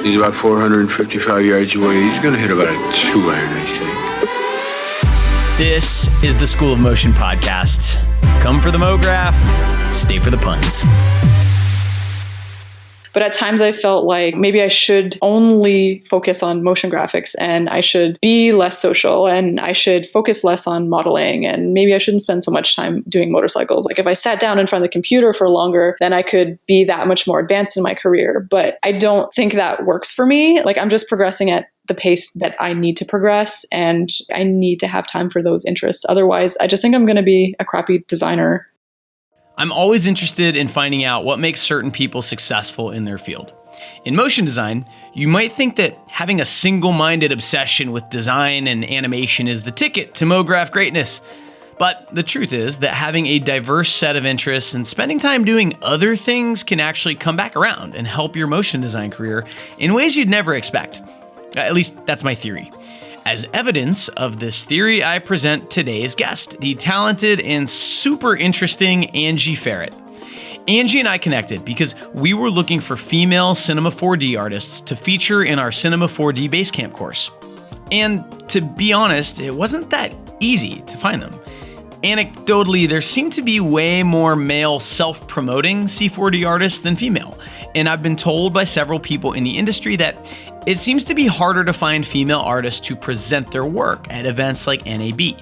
He's about 455 yards away. He's going to hit about a 2 iron, I think. This is the School of Motion podcast. Come for the MoGraph, stay for the puns. But at times I felt like maybe I should only focus on motion graphics and I should be less social and I should focus less on modeling and maybe I shouldn't spend so much time doing motorcycles. Like if I sat down in front of the computer for longer, then I could be that much more advanced in my career. But I don't think that works for me. Like I'm just progressing at the pace that I need to progress and I need to have time for those interests. Otherwise, I just think I'm going to be a crappy designer. I'm always interested in finding out what makes certain people successful in their field. In motion design, you might think that having a single-minded obsession with design and animation is the ticket to MoGraph greatness. But the truth is that having a diverse set of interests and spending time doing other things can actually come back around and help your motion design career in ways you'd never expect. At least that's my theory. As evidence of this theory, I present today's guest, the talented and super interesting Angie Feret. Angie and I connected because we were looking for female Cinema 4D artists to feature in our Cinema 4D Basecamp course. And to be honest, it wasn't that easy to find them. Anecdotally, there seemed to be way more male self-promoting C4D artists than female. And I've been told by several people in the industry that it seems to be harder to find female artists to present their work at events like NAB.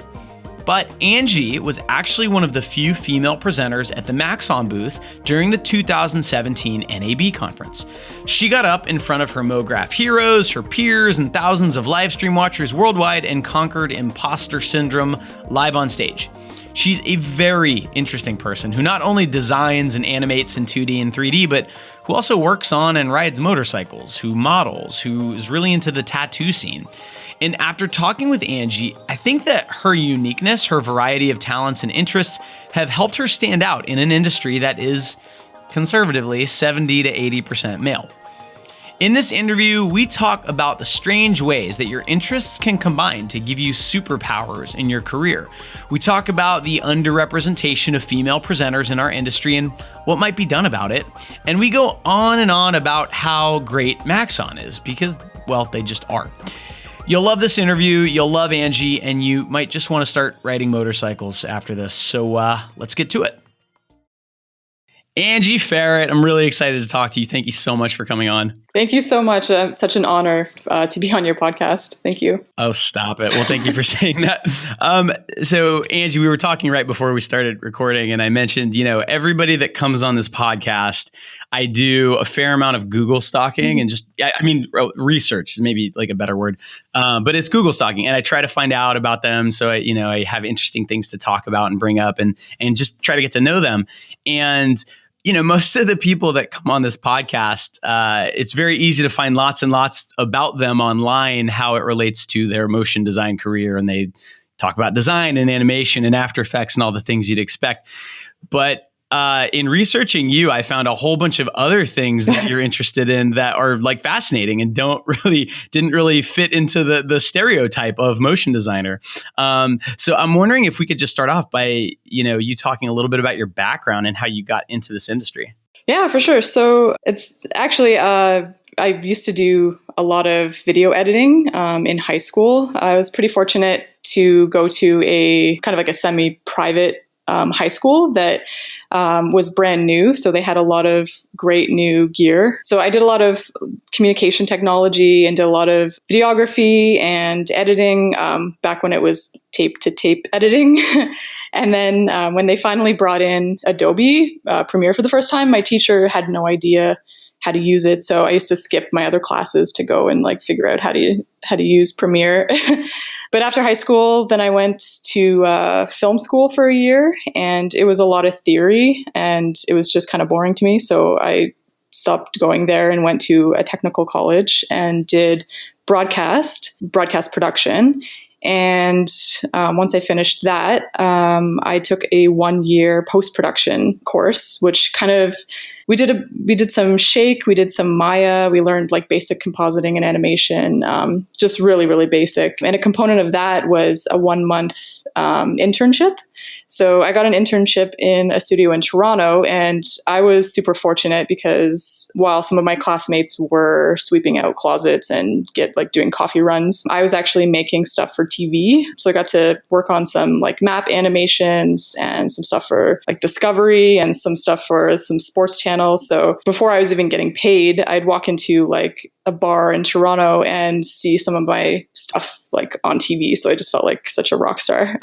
But Angie was actually one of the few female presenters at the Maxon booth during the 2017 NAB conference. She got up in front of her MoGraph heroes, her peers, and thousands of live stream watchers worldwide and conquered imposter syndrome live on stage. She's a very interesting person who not only designs and animates in 2D and 3D, but who also works on and rides motorcycles, who models, who is really into the tattoo scene. And after talking with Angie, I think that her uniqueness, her variety of talents and interests have helped her stand out in an industry that is conservatively 70 to 80% male. In this interview, we talk about the strange ways that your interests can combine to give you superpowers in your career. We talk about the underrepresentation of female presenters in our industry and what might be done about it. And we go on and on about how great Maxon is because, well, they just are. You'll love this interview, you'll love Angie, and you might just want to start riding motorcycles after this. So let's get to it. Angie Feret, I'm really excited to talk to you. Thank you so much for coming on. Thank you so much. Such an honor to be on your podcast. Thank you. Oh, stop it. Well, thank you for saying that. So Angie, we were talking right before we started recording and I mentioned, everybody that comes on this podcast, I do a fair amount of Google stalking and just, research is maybe like a better word, but it's Google stalking and I try to find out about them. So I have interesting things to talk about and bring up and just try to get to know them. And most of the people that come on this podcast, it's very easy to find lots and lots about them online, how it relates to their motion design career. And they talk about design and animation and After Effects and all the things you'd expect. But in researching you, I found a whole bunch of other things that you're interested in that are like fascinating and didn't really fit into the stereotype of motion designer. So I'm wondering if we could just start off by, you talking a little bit about your background and how you got into this industry. Yeah, for sure. So it's actually, I used to do a lot of video editing in high school. I was pretty fortunate to go to a kind of like a semi-private high school that was brand new. So they had a lot of great new gear. So I did a lot of communication technology and did a lot of videography and editing back when it was tape to tape editing. And then when they finally brought in Adobe Premiere for the first time, my teacher had no idea how to use it. So I used to skip my other classes to go and figure out how to use Premiere. But after high school, then I went to film school for a year and it was a lot of theory and it was just kind of boring to me. So I stopped going there and went to a technical college and did broadcast production. And once I finished that, I took a 1-year post-production course, which kind of we did some Shake, we did some Maya, we learned like basic compositing and animation, just really, really basic. And a component of that was a 1-month internship. So I got an internship in a studio in Toronto, and I was super fortunate because while some of my classmates were sweeping out closets and doing coffee runs, I was actually making stuff for TV. So I got to work on some like map animations and some stuff for like Discovery and some stuff for some sports channels. So before I was even getting paid, I'd walk into like a bar in Toronto and see some of my stuff like on TV. So I just felt like such a rock star.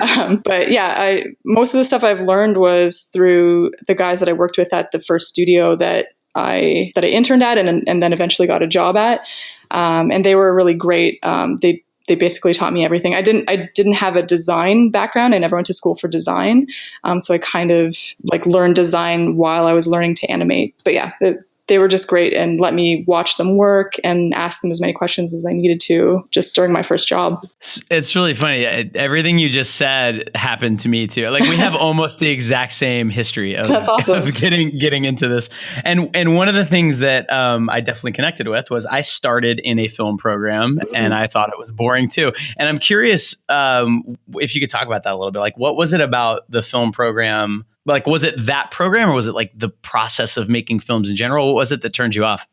But yeah, most of the stuff I've learned was through the guys that I worked with at the first studio that I interned at and then eventually got a job at. And they were really great. They basically taught me everything. I didn't have a design background. I never went to school for design. So I kind of like learned design while I was learning to animate. But yeah, they were just great and let me watch them work and ask them as many questions as I needed to just during my first job. It's really funny. Everything you just said happened to me too. Like we have almost the exact same history of, That's awesome. of getting into this. And one of the things that I definitely connected with was I started in a film program and I thought it was boring too. And I'm curious if you could talk about that a little bit. Like what was it about the film program? Like, was it that program or was it like the process of making films in general? What was it that turned you off?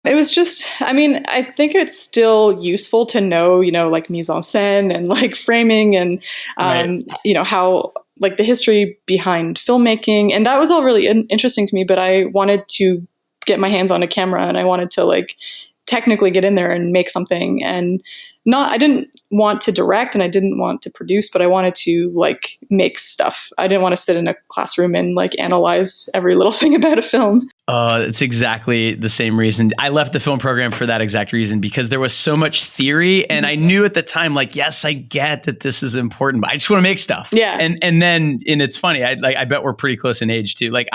It was just, I mean, I think it's still useful to know, like mise en scène and like framing and, Right. How like the history behind filmmaking. And that was all really interesting to me, but I wanted to get my hands on a camera and I wanted to like technically get in there and make something. And I didn't want to direct and I didn't want to produce, but I wanted to like make stuff. I didn't want to sit in a classroom and like analyze every little thing about a film. It's exactly the same reason. I left the film program for that exact reason, because there was so much theory and I knew at the time, like, yes, I get that this is important, but I just want to make stuff. Yeah. And then it's funny. I bet we're pretty close in age too. Like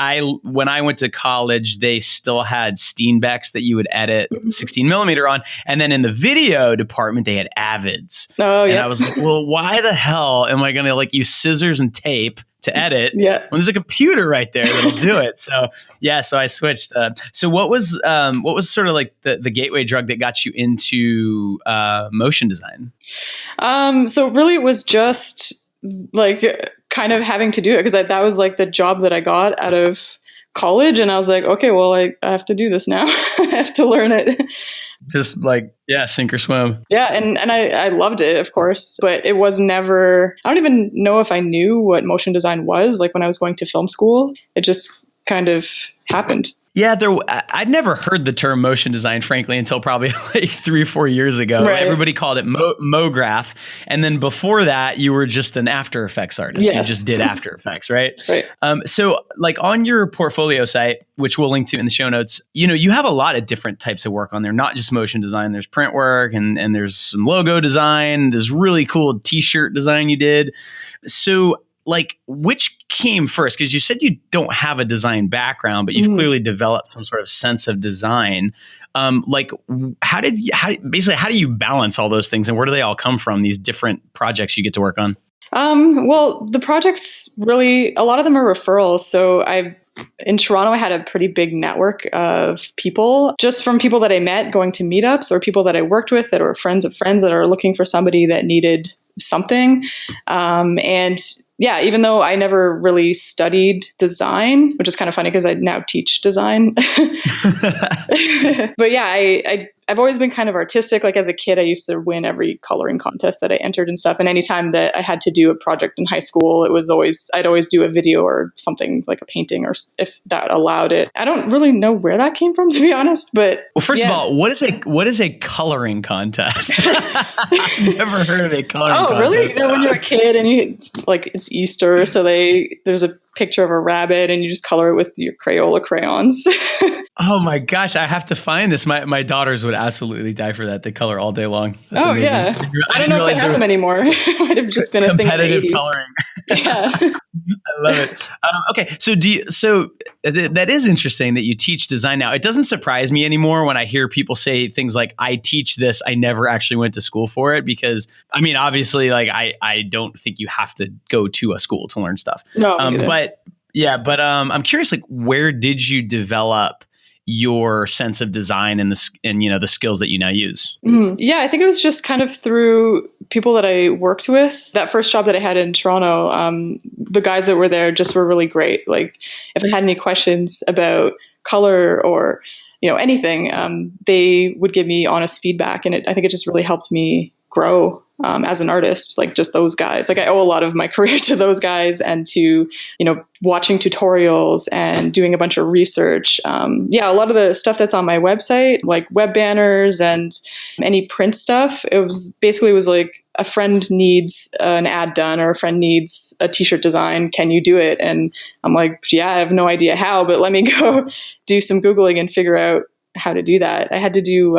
when I went to college, they still had Steenbecks that you would edit 16 millimeter on. And then in the video department, they had Avids. Oh, yeah. And I was like, well, why the hell am I going to like use scissors and tape to edit when there's a computer right there that'll do it? So I switched. So what was sort of like the gateway drug that got you into motion design? So really it was just like kind of having to do it because that was like the job that I got out of college. And I was like, okay, well, I have to do this now. I have to learn it. Just like, sink or swim. Yeah. And I loved it, of course, but it was never, I don't even know if I knew what motion design was. Like when I was going to film school, it just kind of happened. Yeah, I'd never heard the term motion design, frankly, until probably like 3 or 4 years ago. Right. Everybody called it MoGraph. And then before that, you were just an After Effects artist. Yes. You just did After Effects, right? Right. So like on your portfolio site, which we'll link to in the show notes, you have a lot of different types of work on there, not just motion design. There's print work and there's some logo design. This really cool t-shirt design you did. So like which came first? Because you said you don't have a design background, but you've clearly developed some sort of sense of design. Like how do you balance all those things and where do they all come from, these different projects you get to work on? Well, the projects really, a lot of them are referrals. So in Toronto, I had a pretty big network of people, just from people that I met going to meetups or people that I worked with that were friends of friends that are looking for somebody that needed something. And yeah, even though I never really studied design, which is kind of funny because I now teach design. But yeah, I've always been kind of artistic. Like as a kid, I used to win every coloring contest that I entered and stuff. And anytime that I had to do a project in high school, I'd always do a video or something like a painting, or if that allowed it. I don't really know where that came from, to be honest. But well, first of all, what is a coloring contest? I've never heard of a coloring contest. Oh, really? When you're a kid and it's Easter, so there's a picture of a rabbit and you just color it with your Crayola crayons. Oh my gosh, I have to find this. My daughters would absolutely die for that. They color all day long. That's amazing. Yeah. I don't know if they have them anymore. It might have just been a thing in the 80s. Coloring. Yeah. I love it. Okay, so that is interesting that you teach design now. It doesn't surprise me anymore when I hear people say things like, I teach this, I never actually went to school for it, because I mean, obviously, like I don't think you have to go to a school to learn stuff. No, Yeah, but I'm curious, like, where did you develop your sense of design and the skills that you now use? Yeah, I think it was just kind of through people that I worked with. That first job that I had in Toronto, the guys that were there just were really great. Like, if I had any questions about color or anything, they would give me honest feedback, and I think it just really helped me grow as an artist. Like, just those guys. Like, I owe a lot of my career to those guys and to watching tutorials and doing a bunch of research. A lot of the stuff that's on my website, like web banners and any print stuff, it was like, a friend needs an ad done or a friend needs a t-shirt design. Can you do it? And I'm like, yeah, I have no idea how, but let me go do some Googling and figure out how to do that. I had to do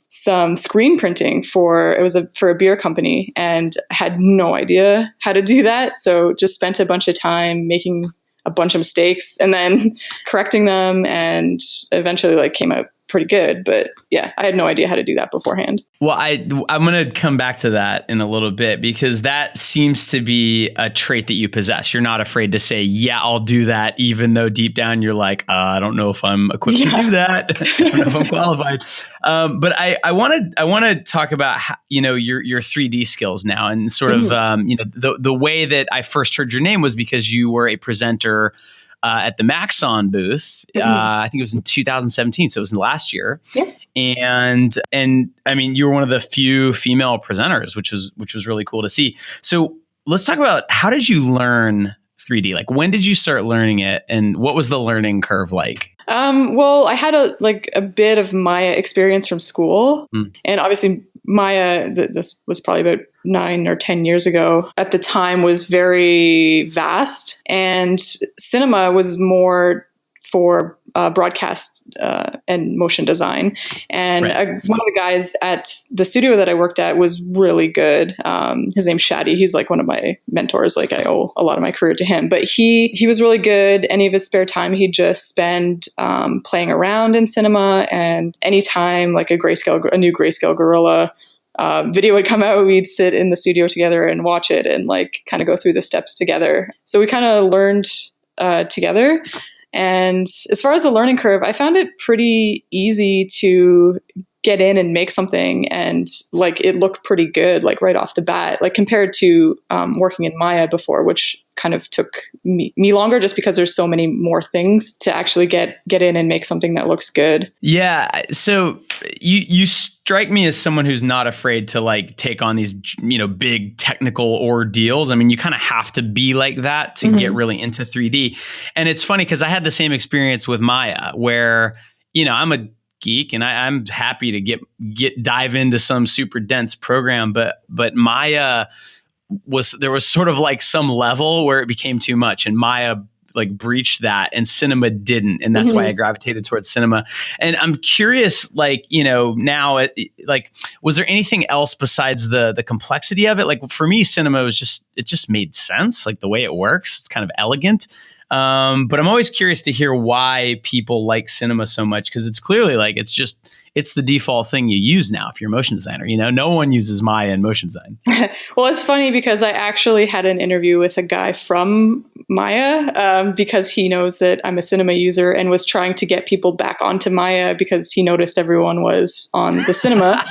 some screen printing for a beer company, and had no idea how to do that. So just spent a bunch of time making a bunch of mistakes and then correcting them, and eventually came out pretty good. But yeah, I had no idea how to do that beforehand. Well, I'm going to come back to that in a little bit, because that seems to be a trait that you possess. You're not afraid to say, yeah, I'll do that, even though deep down you're like, I don't know if I'm equipped to do that. I don't know if I'm qualified. But I want to talk about your 3D skills now, and sort of the way that I first heard your name was because you were a presenter at the Maxon booth. I think it was in 2017, so it was in the last year. Yeah. And I mean, you were one of the few female presenters, which was really cool to see. So let's talk about, how did you learn 3D? Like, when did you start learning it, and what was the learning curve like? Well, I had a bit of Maya experience from school, and obviously Maya, this was probably about 9 or 10 years ago, at the time was very vast, and cinema was more for broadcast and motion design. And right. One of the guys at the studio that I worked at was really good. His name's Shadi. He's like one of my mentors. Like, I owe a lot of my career to him. But he was really good. Any of his spare time, he'd just spend playing around in cinema. And anytime like a new grayscale gorilla video would come out, we'd sit in the studio together and watch it and kind of go through the steps together. So we kind of learned together. And as far as the learning curve, I found it pretty easy to get in and make something, and it looked pretty good right off the bat, compared to working in Maya before, which kind of took me longer, just because there's so many more things to actually get in and make something that looks good. Yeah. So you strike me as someone who's not afraid to take on these big technical ordeals. I mean, you kind of have to be like that to get really into 3D. And it's funny because I had the same experience with Maya, where I'm a geek and I'm happy to dive into some super dense program, but Maya there was sort of some level where it became too much, and Maya breached that, and cinema didn't. And that's why I gravitated towards cinema. And I'm curious, now, was there anything else besides the complexity of it? For me, cinema was it just made sense, the way it works. It's kind of elegant. But I'm always curious to hear why people like cinema so much, because it's clearly it's the default thing you use now if you're a motion designer. No one uses Maya in motion design. Well, it's funny because I actually had an interview with a guy from Maya because he knows that I'm a cinema user, and was trying to get people back onto Maya because he noticed everyone was on the cinema.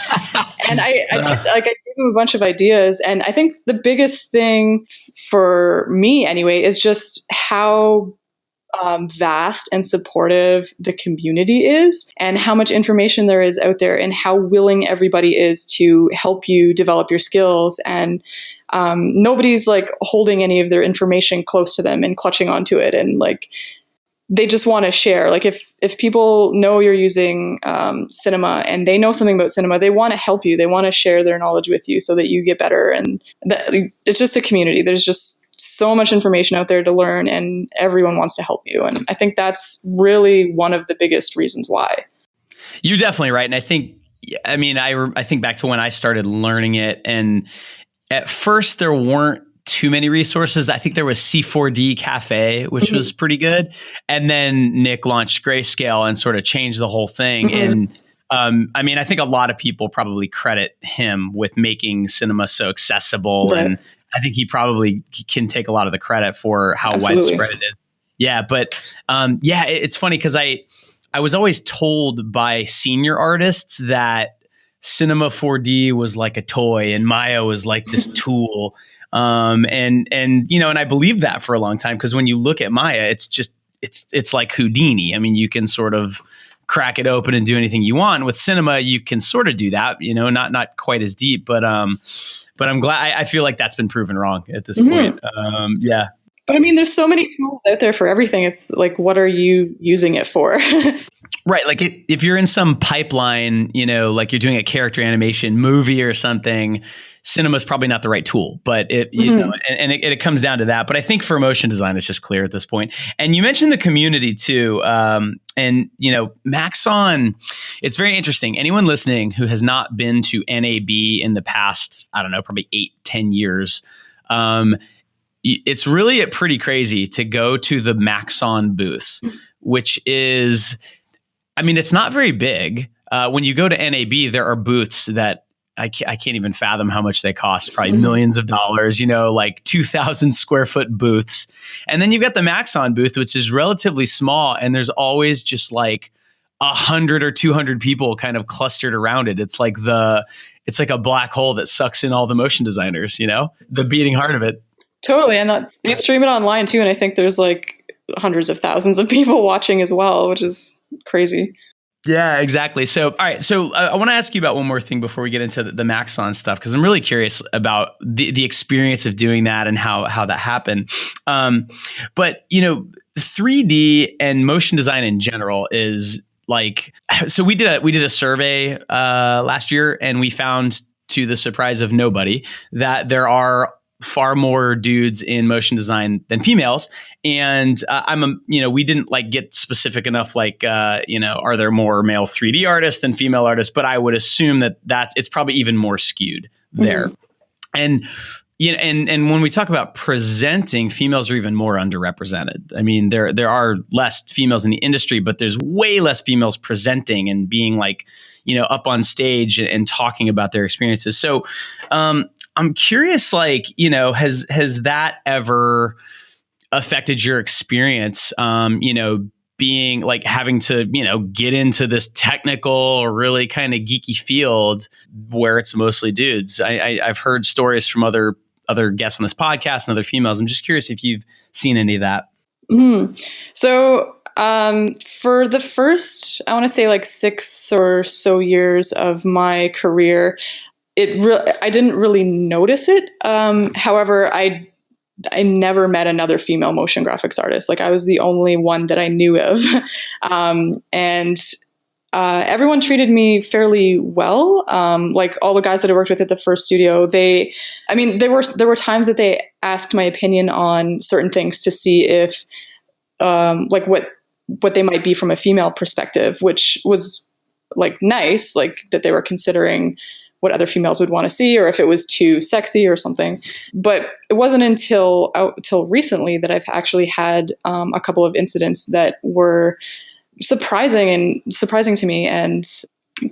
And I gave him a bunch of ideas. And I think the biggest thing for me anyway is just how vast and supportive the community is, and how much information there is out there, and how willing everybody is to help you develop your skills. And nobody's holding any of their information close to them and clutching onto it. And they just want to share. If people know you're using cinema and they know something about cinema, they want to help you. They want to share their knowledge with you so that you get better. And it's just a community. There's just so much information out there to learn, and everyone wants to help you. And I think that's really one of the biggest reasons why. You're definitely right. And I think back to when I started learning it, and at first there weren't too many resources. I think there was C4D Cafe, which was pretty good. And then Nick launched Grayscale and sort of changed the whole thing. And I think a lot of people probably credit him with making cinema so accessible. Right. And I think he probably can take a lot of the credit for how widespread it is. Yeah. But it's funny because I was always told by senior artists that Cinema 4D was like a toy and Maya was like this tool. And I believed that for a long time, because when you look at Maya, it's like Houdini. I mean, you can sort of crack it open and do anything you want. With cinema, you can sort of do that, not quite as deep, but I'm glad. I feel like that's been proven wrong at this point. Yeah. But I mean, there's so many tools out there for everything. It's like, what are you using it for? Right. Like if you're in some pipeline, like you're doing a character animation movie or something, cinema is probably not the right tool, but it comes down to that. But I think for motion design, it's just clear at this point. And you mentioned the community too. Maxon, it's very interesting. Anyone listening who has not been to NAB in the past, I don't know, probably 8-10 years, it's really pretty crazy to go to the Maxon booth, which is, I mean, it's not very big. When you go to NAB, there are booths that I can't even fathom how much they cost, probably millions of dollars, like 2,000 square foot booths. And then you've got the Maxon booth, which is relatively small. And there's always just like 100 or 200 people kind of clustered around it. It's like a black hole that sucks in all the motion designers, the beating heart of it. Totally. And you stream it online too. And I think there's like hundreds of thousands of people watching as well, which is crazy. Yeah, exactly. So, all right. So I want to ask you about one more thing before we get into the Maxon stuff, because I'm really curious about the experience of doing that and how that happened. But 3D and motion design in general is like, so we did a survey last year, and we found, to the surprise of nobody, that there are far more dudes in motion design than females. And we didn't get specific enough, are there more male 3D artists than female artists? But I would assume that it's probably even more skewed there. And and when we talk about presenting, females are even more underrepresented. I mean, there are less females in the industry, but there's way less females presenting and being up on stage and talking about their experiences. So, I'm curious, has that ever affected your experience, being having to, get into this technical or really kind of geeky field where it's mostly dudes? I've heard stories from other guests on this podcast and other females. I'm just curious if you've seen any of that. So for the first, I want to say 6 or so years of my career, I didn't really notice it. However, I never met another female motion graphics artist. I was the only one that I knew of. And everyone treated me fairly well. All the guys that I worked with at the first studio, there were times that they asked my opinion on certain things to see if, what they might be from a female perspective, which was nice, that they were considering what other females would want to see, or if it was too sexy or something. But it wasn't until recently that I've actually had a couple of incidents that were surprising to me and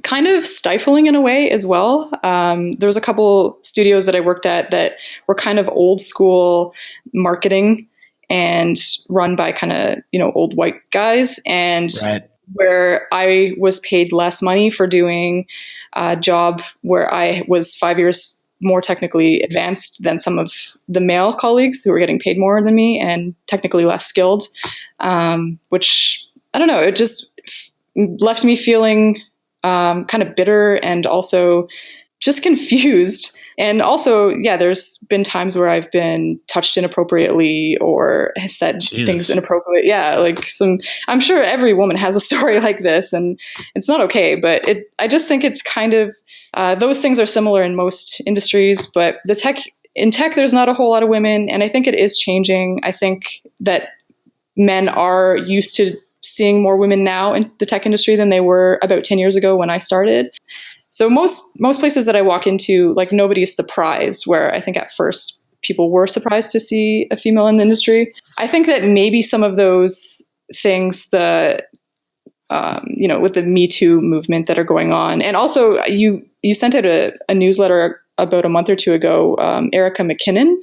kind of stifling in a way as well. There was a couple studios that I worked at that were kind of old school marketing and run by kind of, old white guys, and right. Where I was paid less money for doing a job where I was 5 years more technically advanced than some of the male colleagues who were getting paid more than me and technically less skilled, which, I don't know, it just left me feeling kind of bitter and also just confused. And also, yeah, there's been times where I've been touched inappropriately or has said things inappropriate. Yeah, I'm sure every woman has a story like this, and it's not okay. But I just think it's kind of, those things are similar in most industries, but in tech, there's not a whole lot of women. And I think it is changing. I think that men are used to seeing more women now in the tech industry than they were about 10 years ago when I started. So most places that I walk into, nobody's surprised, where I think at first people were surprised to see a female in the industry. I think that maybe some of those things, with the Me Too movement that are going on, and also you sent out a newsletter about a month or two ago, Erica McKinnon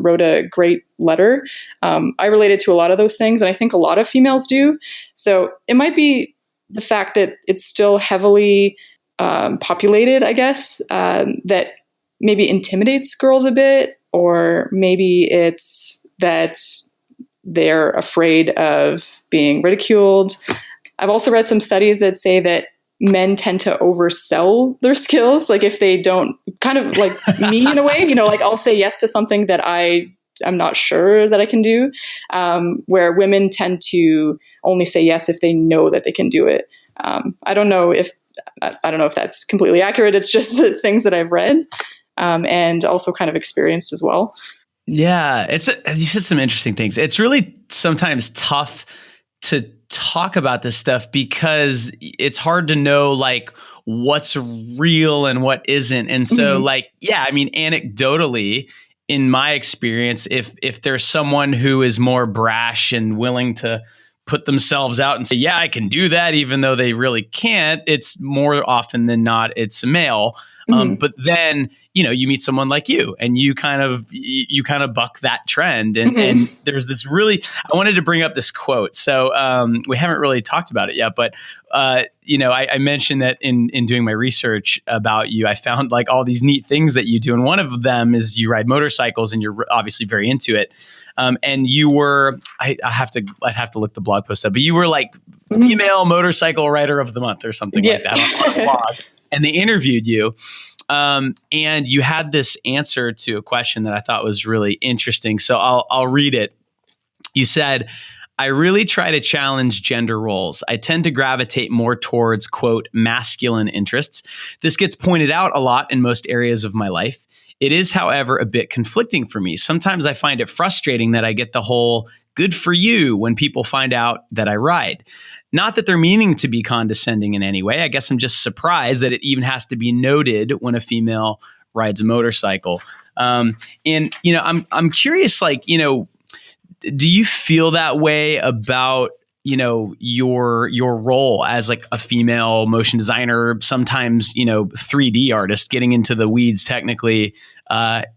wrote a great letter. I related to a lot of those things, and I think a lot of females do. So it might be the fact that it's still heavily populated, I guess, that maybe intimidates girls a bit, or maybe it's that they're afraid of being ridiculed. I've also read some studies that say that men tend to oversell their skills. Like if they don't, kind of like me in a way, like I'll say yes to something that I'm not sure that I can do, where women tend to only say yes if they know that they can do it. I don't know if that's completely accurate. It's just the things that I've read and also kind of experienced as well. Yeah, you said some interesting things. It's really sometimes tough to talk about this stuff because it's hard to know like what's real and what isn't. And so anecdotally, in my experience, if there's someone who is more brash and willing to put themselves out and say, yeah, I can do that, even though they really can't, it's more often than not, it's a male. But then, you meet someone like you and you kind of buck that trend. And there's this really, I wanted to bring up this quote. So we haven't really talked about it yet, but I mentioned that in doing my research about you, I found like all these neat things that you do. And one of them is you ride motorcycles and you're obviously very into it. And you were, I'd have to look the blog post up, but you were like female motorcycle rider of the month or something like that on a blog. And they interviewed you. And you had this answer to a question that I thought was really interesting. So I'll read it. You said, I really try to challenge gender roles. I tend to gravitate more towards, quote, masculine interests. This gets pointed out a lot in most areas of my life. It is, however, a bit conflicting for me. Sometimes I find it frustrating that I get the whole good for you when people find out that I ride. Not that they're meaning to be condescending in any way. I guess I'm just surprised that it even has to be noted when a female rides a motorcycle. I'm curious, like, do you feel that way about, your role as like a female motion designer, sometimes, 3D artist, getting into the weeds technically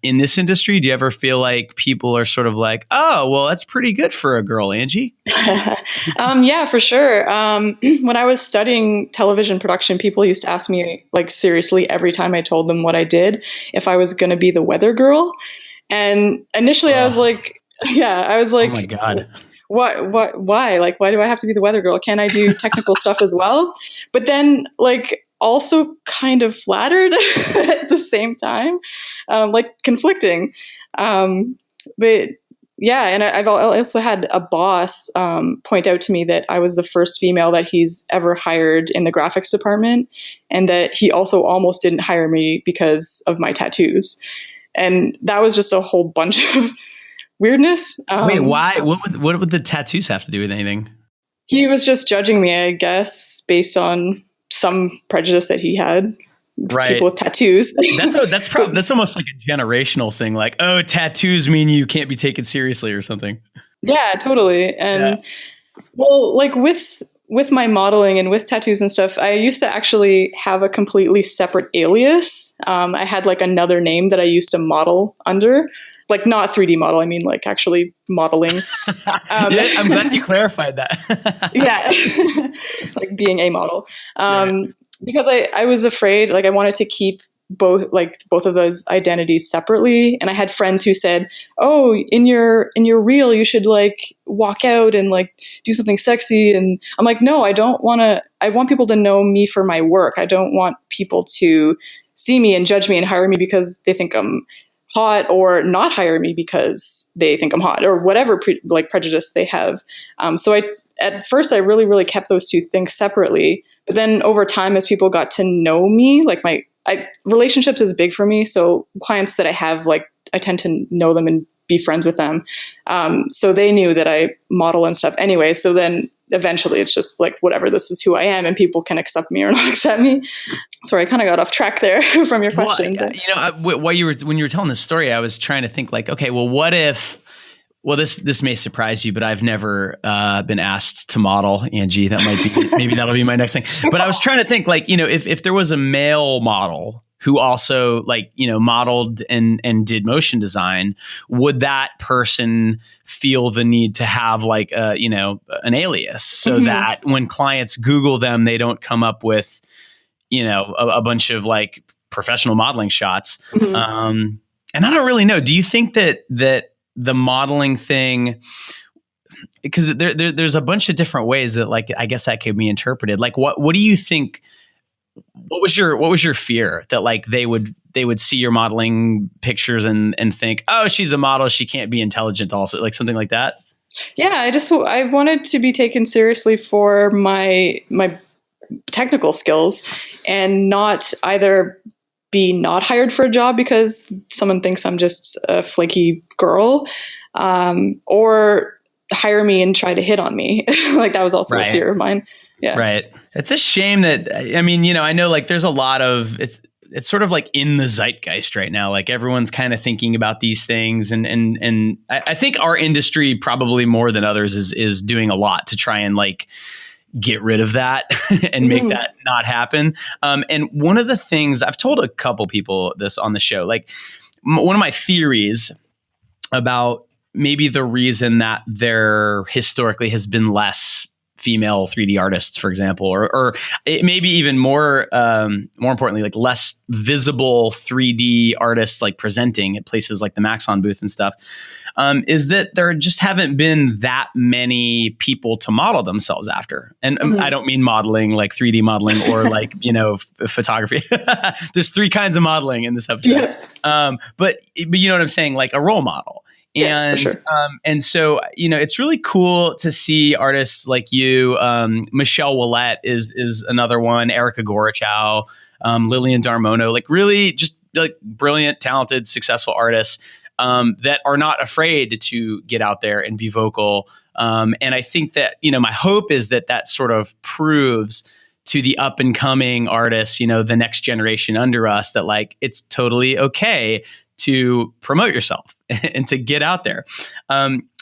in this industry? Do you ever feel like people are sort of like, oh, well, that's pretty good for a girl, Angie? Yeah, for sure. When I was studying television production, people used to ask me like seriously every time I told them what I did, if I was going to be the weather girl. And initially I was like, oh my God. Why? Like, why do I have to be the weather girl? Can't I do technical stuff as well? But then like also kind of flattered at the same time, like conflicting. But yeah, and I've also had a boss point out to me that I was the first female that he's ever hired in the graphics department, and that he also almost didn't hire me because of my tattoos. And that was just a whole bunch of weirdness. Wait, why? What would the tattoos have to do with anything? He was just judging me, I guess, based on some prejudice that he had. Right. People with tattoos. That's almost like a generational thing. Like, oh, tattoos mean you can't be taken seriously or something. Yeah, totally. And well, like with my modeling and with tattoos and stuff, I used to actually have a completely separate alias. I had like another name that I used to model under. Like not 3D model, I mean like actually modeling. Yeah, I'm glad you clarified that. Yeah, like being a model. Because I was afraid, like I wanted to keep both of those identities separately. And I had friends who said, oh, in your reel, you should like walk out and like do something sexy. And I'm like, no, I want people to know me for my work. I don't want people to see me and judge me and hire me because they think I'm hot, or not hire me because they think I'm hot, or whatever prejudice they have. So at first I really, really kept those two things separately. But then over time, as people got to know me, like relationships is big for me. So clients that I have, like I tend to know them and be friends with them. So they knew that I model and stuff anyway. So then eventually it's just like, whatever, this is who I am and people can accept me or not accept me. Sorry, I kind of got off track there from your question. Well, when you were telling this story, I was trying to think like, okay, well, what if, this may surprise you, but I've never been asked to model, Angie. That might be, maybe that'll be my next thing. But I was trying to think like, if there was a male model who also like, modeled and did motion design, would that person feel the need to have like an alias so that when clients Google them, they don't come up with, a bunch of like professional modeling shots. And I don't really know. Do you think that the modeling thing, because there's a bunch of different ways that like, I guess that could be interpreted. Like, what do you think? What was your fear that like they would see your modeling pictures and think, oh, she's a model, she can't be intelligent also, like something like that? Yeah, I wanted to be taken seriously for my technical skills and not either be not hired for a job because someone thinks I'm just a flaky girl, or hire me and try to hit on me. Like that was also a fear of mine. Yeah. Right. It's a shame that, I mean, I know like there's a lot of, it's sort of like in the zeitgeist right now. Like everyone's kind of thinking about these things. And I think our industry probably more than others is doing a lot to try and like get rid of that and make that not happen. And one of the things I've told a couple people this on the show, like one of my theories about maybe the reason that there historically has been less female 3D artists, for example, or it maybe even more importantly, like less visible 3D artists like presenting at places like the Maxon booth and stuff, is that there just haven't been that many people to model themselves after. And I don't mean modeling like 3D modeling or like, photography. There's 3 kinds of modeling in this episode. Yeah. But you know what I'm saying? Like a role model. Yes, for sure. And so, it's really cool to see artists like you. Michelle Willette is another one, Erica Gorochow, Lillian Darmono, like really just like brilliant, talented, successful artists that are not afraid to get out there and be vocal. And I think that, my hope is that sort of proves to the up and coming artists, the next generation under us, that like, it's totally okay to promote yourself and to get out there.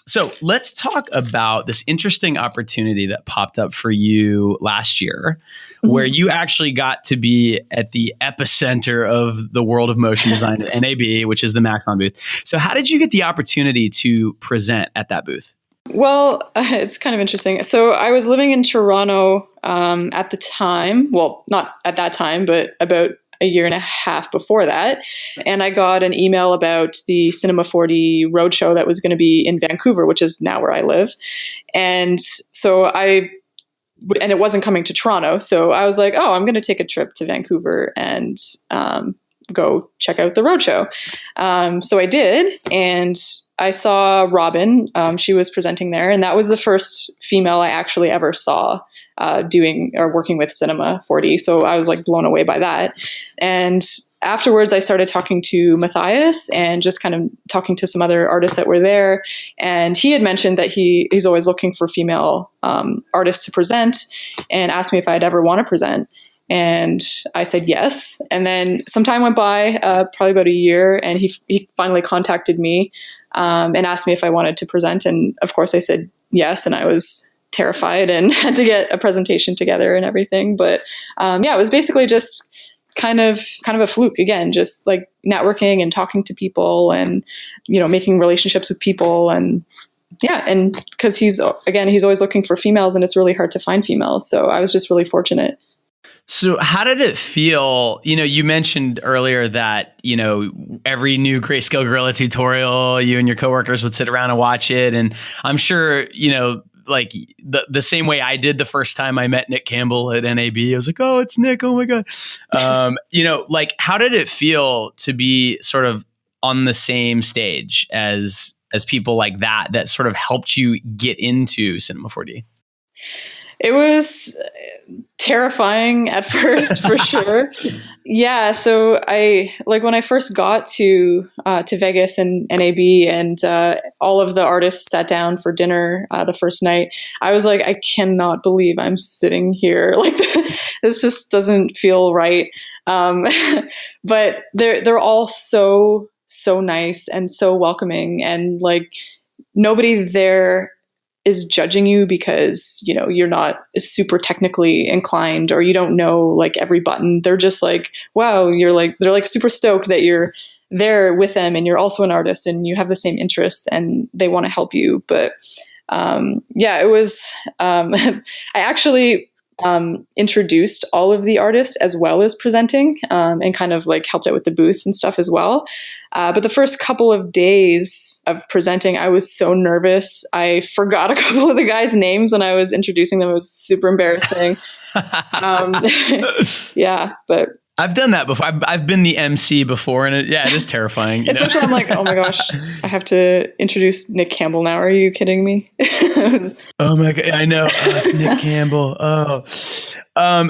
So let's talk about this interesting opportunity that popped up for you last year, where you actually got to be at the epicenter of the world of motion design at NAB, which is the Maxon booth. So how did you get the opportunity to present at that booth? Well, it's kind of interesting. So I was living in Toronto at the time. Well, not at that time, but about a year and a half before that. And I got an email about the Cinema 4D roadshow that was going to be in Vancouver, which is now where I live. And so and it wasn't coming to Toronto. So I was like, oh, I'm going to take a trip to Vancouver and go check out the roadshow. So I did. And I saw Robin. She was presenting there. And that was the first female I actually ever saw doing or working with Cinema 4D. So I was like blown away by that. And afterwards, I started talking to Matthias and just kind of talking to some other artists that were there. And he had mentioned that he's always looking for female artists to present and asked me if I'd ever want to present. And I said yes. And then some time went by, probably about a year, and he finally contacted me and asked me if I wanted to present. And of course I said yes. And I was terrified and had to get a presentation together and everything. But it was basically just kind of a fluke again, just like networking and talking to people and, making relationships with people. And because he's always looking for females, and it's really hard to find females. So I was just really fortunate. So how did it feel? You mentioned earlier that, every new Grayscale Gorilla tutorial, you and your coworkers would sit around and watch it. And I'm sure, like the same way I did the first time I met Nick Campbell at NAB. I was like, oh, it's Nick. Oh my God. Like how did it feel to be sort of on the same stage as people like that sort of helped you get into Cinema 4D? It was terrifying at first, for sure. Yeah. So when I first got to Vegas and NAB, and all of the artists sat down for dinner the first night, I was like, I cannot believe I'm sitting here. Like this just doesn't feel right. But they're all so nice and so welcoming, and like nobody there is judging you because, you know, you're not super technically inclined or you don't know like every button. They're just like, wow, they're like super stoked that you're there with them and you're also an artist and you have the same interests and they want to help you. But it was, I actually introduced all of the artists as well as presenting, and kind of like helped out with the booth and stuff as well. But the first couple of days of presenting, I was so nervous. I forgot a couple of the guys' names when I was introducing them. It was super embarrassing. But I've done that before. I've been the MC before, and it is terrifying. Especially, I'm like, oh my gosh, I have to introduce Nick Campbell now. Are you kidding me? Oh my God, I know. Oh, it's Nick Campbell. Oh,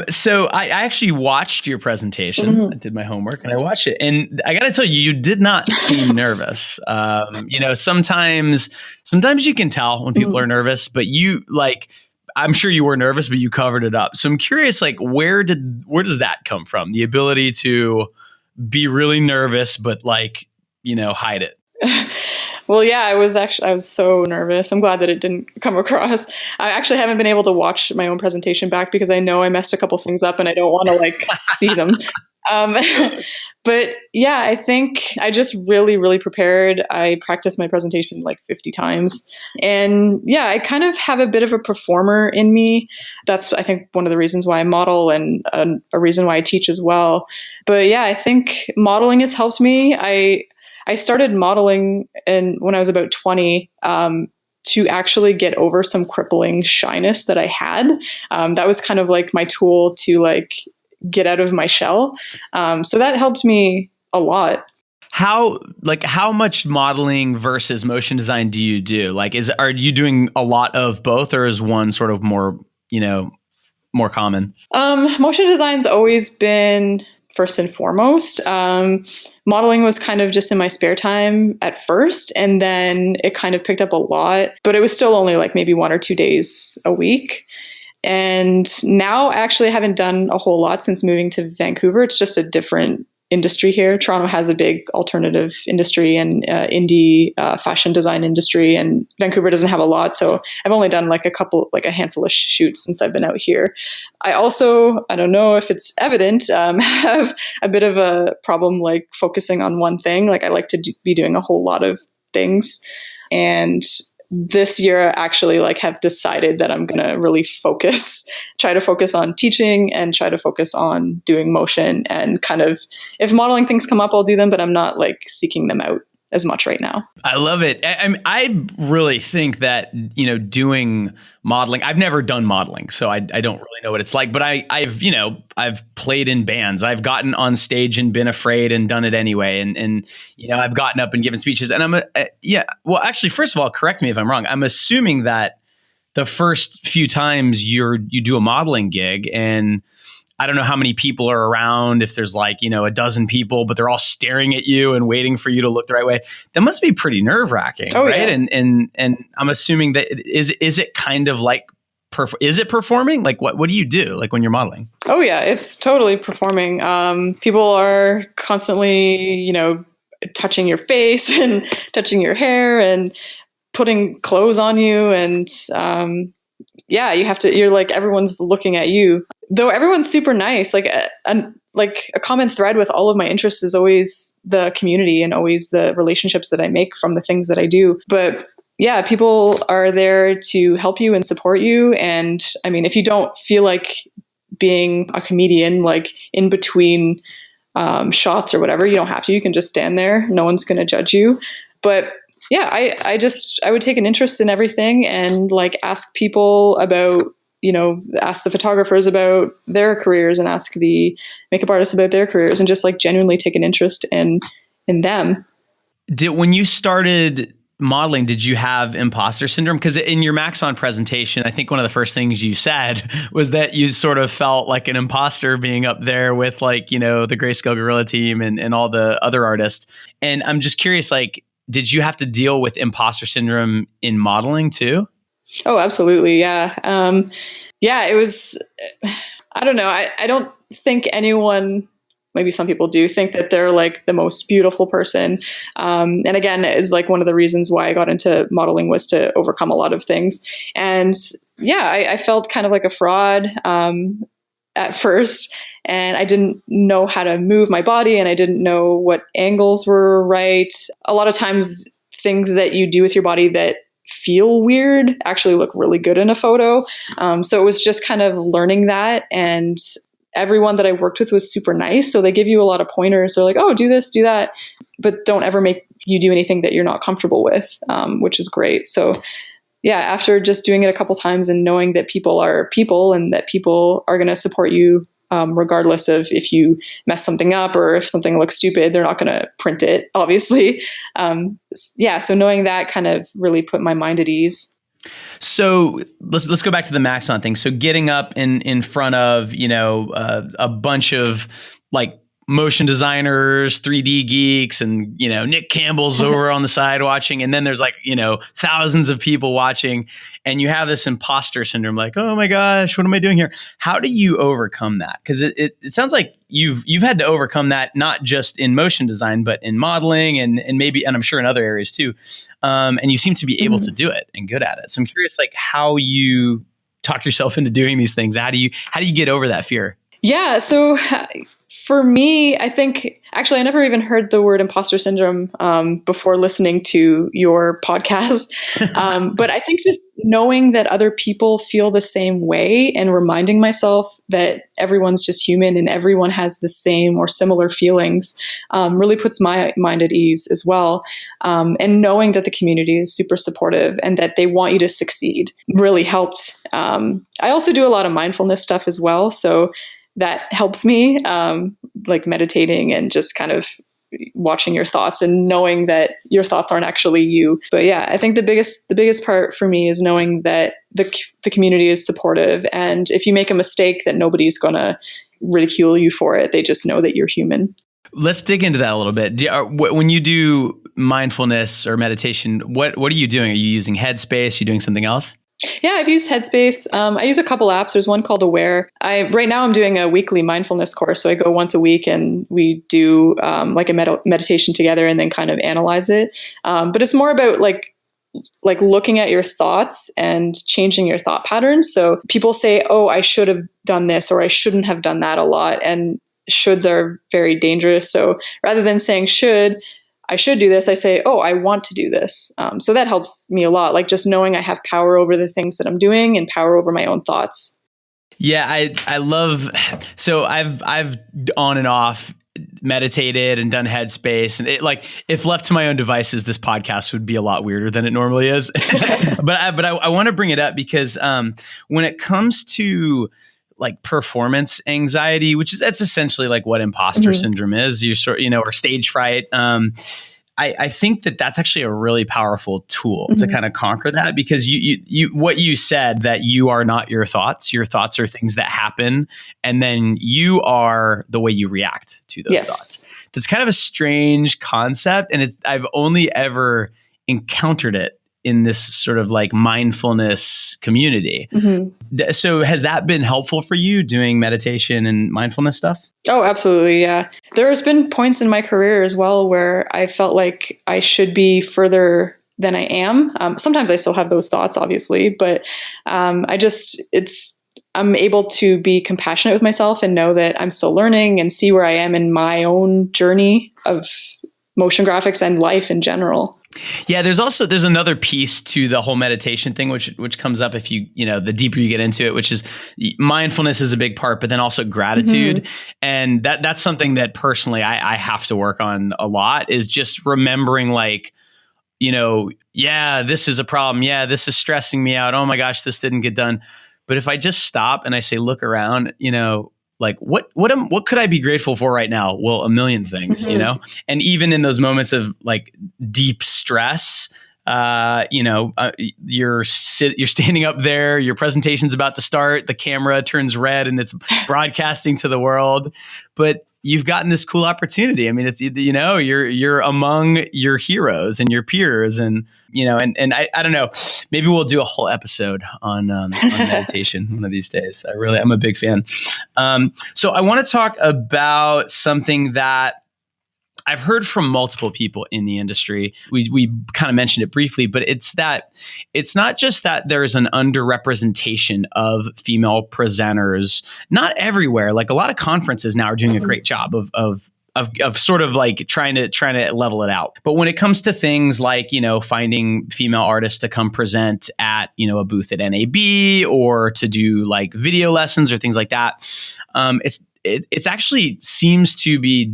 so I actually watched your presentation. Mm-hmm. I did my homework and I watched it, and I got to tell you, you did not seem nervous. Sometimes you can tell when people are nervous, but I'm sure you were nervous, but you covered it up. So I'm curious, like, where does that come from? The ability to be really nervous, but hide it. Well, yeah, I was so nervous. I'm glad that it didn't come across. I actually haven't been able to watch my own presentation back because I know I messed a couple things up and I don't want to see them. But yeah, I think I just really, really prepared. I practiced my presentation 50 times. And yeah, I kind of have a bit of a performer in me. That's, I think, one of the reasons why I model and a reason why I teach as well. But yeah, I think modeling has helped me. I started modeling when I was about 20 to actually get over some crippling shyness that I had. That was kind of like my tool to get out of my shell. So that helped me a lot. How much modeling versus motion design do you do? Are you doing a lot of both, or is one sort of more common? Motion design's always been first and foremost. Modeling was kind of just in my spare time at first, and then it kind of picked up a lot, but it was still only maybe 1 or 2 days a week. And now I actually haven't done a whole lot since moving to Vancouver. It's just a different industry here. Toronto has a big alternative industry and indie fashion design industry, and Vancouver doesn't have a lot. So I've only done a handful of shoots since I've been out here. I also, I don't know if it's evident, have a bit of a problem focusing on one thing. I like to be doing a whole lot of things. And this year I actually have decided that I'm going to really try to focus on teaching and try to focus on doing motion, and kind of, if modeling things come up, I'll do them, but I'm not seeking them out as much right now. I love it. I really think that, doing modeling, I've never done modeling, so I don't really know what it's like, but I've played in bands. I've gotten on stage and been afraid and done it anyway. And I've gotten up and given speeches, and well, actually, first of all, correct me if I'm wrong. I'm assuming that the first few times you do a modeling gig, and I don't know how many people are around, if there's a dozen people, but they're all staring at you and waiting for you to look the right way. That must be pretty nerve-wracking, right? Yeah. And I'm assuming that is it kind of is it performing? What do you do when you're modeling? Oh yeah, it's totally performing. People are constantly, touching your face and touching your hair and putting clothes on you, and you're everyone's looking at you. Though everyone's super nice, a common thread with all of my interests is always the community and always the relationships that I make from the things that I do. But yeah, people are there to help you and support you. And I mean, if you don't feel like being a comedian, in between shots or whatever, you don't have to. You can just stand there. No one's going to judge you. But yeah, I would take an interest in everything and ask people about, ask the photographers about their careers and ask the makeup artists about their careers, and just genuinely take an interest in them. When you started modeling, did you have imposter syndrome? Because in your Maxon presentation, I think one of the first things you said was that you sort of felt like an imposter being up there with the Grayscale Gorilla team and all the other artists. And I'm just curious, did you have to deal with imposter syndrome in modeling too? Oh, absolutely. Yeah. It was, I don't know. I don't think anyone maybe some people do think that they're like the most beautiful person. And again, is like one of the reasons why I got into modeling was to overcome a lot of things. And yeah, I felt kind of like a fraud at first. And I didn't know how to move my body, and I didn't know what angles were right. A lot of times things that you do with your body that feel weird actually look really good in a photo. So it was just kind of learning that. And everyone that I worked with was super nice. So they give you a lot of pointers. They're like, oh, do this, do that, but don't ever make you do anything that you're not comfortable with, which is great. So yeah, after just doing it a couple times and knowing that people are people and that people are going to support you regardless of if you mess something up or if something looks stupid, they're not going to print it, obviously. So knowing that kind of really put my mind at ease. So let's go back to the Maxon thing. So getting up in front of, a bunch of like motion designers, 3D geeks, and, Nick Campbell's over on the side watching. And then there's like, thousands of people watching, and you have this imposter syndrome, like, oh my gosh, what am I doing here? How do you overcome that? Because it sounds like you've had to overcome that, not just in motion design, but in modeling and I'm sure in other areas too. And you seem to be able to do it and good at it. So I'm curious, like, how you talk yourself into doing these things. How do you get over that fear? Yeah. So for me, I think actually I never even heard the word imposter syndrome before listening to your podcast. But I think just knowing that other people feel the same way and reminding myself that everyone's just human and everyone has the same or similar feelings really puts my mind at ease as well. And knowing that the community is super supportive and that they want you to succeed really helped. I also do a lot of mindfulness stuff as well. So that helps me, like meditating and just kind of watching your thoughts and knowing that your thoughts aren't actually you. But yeah, I think the biggest part for me is knowing that the community is supportive, and if you make a mistake, that nobody's gonna ridicule you for it. They just know that you're human. Let's dig into that a little bit. When you do mindfulness or meditation, what are you doing? Are you using Headspace? Are you doing something else? Yeah, I've used Headspace. I use a couple apps. There's one called Aware. Right now I'm doing a weekly mindfulness course. So I go once a week and we do like a meditation together and then kind of analyze it. But it's more about like looking at your thoughts and changing your thought patterns. So people say, oh, I should have done this or I shouldn't have done that a lot. And shoulds are very dangerous. So rather than saying I should do this, I say, oh, I want to do this. So that helps me a lot. Like just knowing I have power over the things that I'm doing and power over my own thoughts. Yeah, I love, so I've on and off meditated and done Headspace, and it, like, if left to my own devices, this podcast would be a lot weirder than it normally is. But I want to bring it up because when it comes to like performance anxiety, that's essentially like what imposter syndrome is, or stage fright. I think that's actually a really powerful tool to kind of conquer that, because you what you said, that you are not your thoughts. Your thoughts are things that happen, and then you are the way you react to those thoughts. That's kind of a strange concept, and I've only ever encountered it in this sort of like mindfulness community. So has that been helpful for you, doing meditation and mindfulness stuff? Oh, absolutely. Yeah. There's been points in my career as well where I felt like I should be further than I am. Sometimes I still have those thoughts, obviously, but I'm able to be compassionate with myself and know that I'm still learning and see where I am in my own journey of motion graphics and life in general. Yeah, there's another piece to the whole meditation thing, which comes up if the deeper you get into it, which is mindfulness is a big part, but then also gratitude. And that's something that personally I have to work on a lot, is just remembering, like, yeah, this is a problem. Yeah, this is stressing me out. Oh my gosh, this didn't get done. But if I just stop and I say, look around, like what could I be grateful for right now? Well, a million things, and even in those moments of like deep stress, you're standing up there, your presentation's about to start, the camera turns red and it's broadcasting to the world. But you've gotten this cool opportunity. I mean, it's, you're among your heroes and your peers, and and I don't know, maybe we'll do a whole episode on meditation one of these days. I'm a big fan. So I want to talk about something that I've heard from multiple people in the industry. We kind of mentioned it briefly, but it's not just that there's an underrepresentation of female presenters, not everywhere. Like a lot of conferences now are doing a great job of sort of like trying to level it out. But when it comes to things like, finding female artists to come present at, a booth at NAB or to do like video lessons or things like that, it's actually seems to be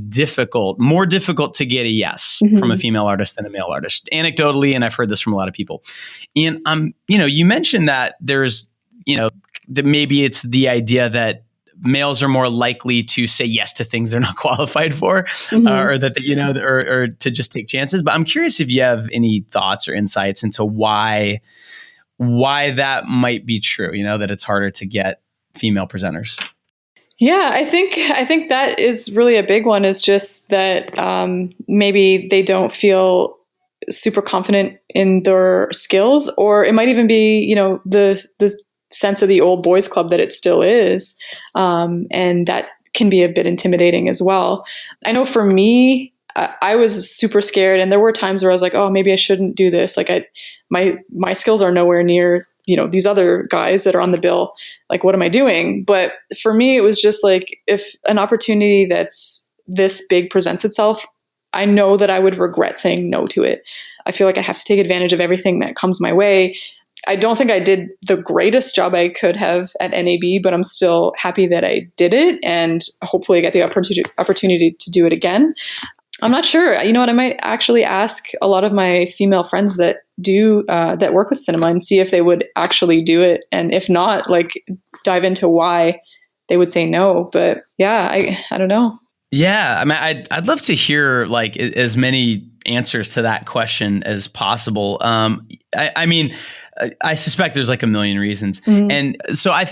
more difficult to get a yes from a female artist than a male artist, anecdotally. And I've heard this from a lot of people. And, you mentioned that there's, that maybe it's the idea that males are more likely to say yes to things they're not qualified for, or that, or to just take chances. But I'm curious if you have any thoughts or insights into why that might be true, that it's harder to get female presenters. Yeah, I think that is really a big one, is just that maybe they don't feel super confident in their skills, or it might even be, the sense of the old boys club that it still is. And that can be a bit intimidating as well. I know for me, I was super scared, and there were times where I was like, oh, maybe I shouldn't do this. Like my skills are nowhere near these other guys that are on the bill. Like, what am I doing? But for me, it was just like, if an opportunity that's this big presents itself, I know that I would regret saying no to it. I feel like I have to take advantage of everything that comes my way. I don't think I did the greatest job I could have at NAB, but I'm still happy that I did it, and hopefully I get the opportunity to do it again. I'm not sure. You know what? I might actually ask a lot of my female friends that that work with cinema and see if they would actually do it. And if not, like, dive into why they would say no. But yeah, I don't know. Yeah. I mean, I'd love to hear like as many answers to that question as possible. I mean, I suspect there's like a million reasons. And so I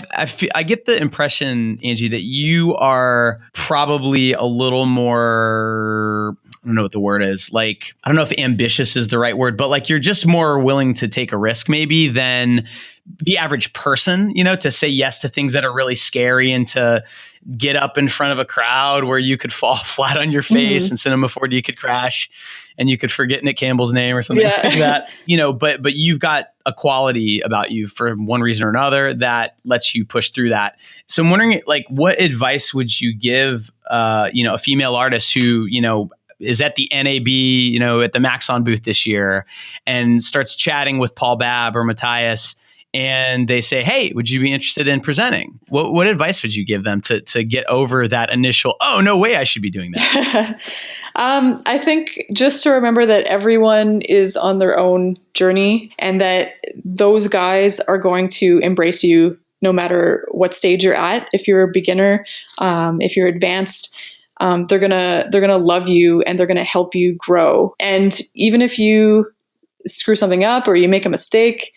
get the impression, Angie, that you are probably a little more, I don't know what the word is. Like, I don't know if ambitious is the right word, but like you're just more willing to take a risk maybe than the average person, to say yes to things that are really scary and to get up in front of a crowd where you could fall flat on your face and Cinema 4D could crash and you could forget Nick Campbell's name or something like that, but you've got a quality about you for one reason or another that lets you push through that. So I'm wondering, like, what advice would you give, a female artist who, is at the NAB, at the Maxon booth this year and starts chatting with Paul Babb or Matthias, and they say, hey, would you be interested in presenting? What advice would you give them to get over that initial, oh, no way I should be doing that? I think just to remember that everyone is on their own journey, and that those guys are going to embrace you no matter what stage you're at. If you're a beginner, if you're advanced, they're gonna love you and they're gonna help you grow. And even if you screw something up or you make a mistake,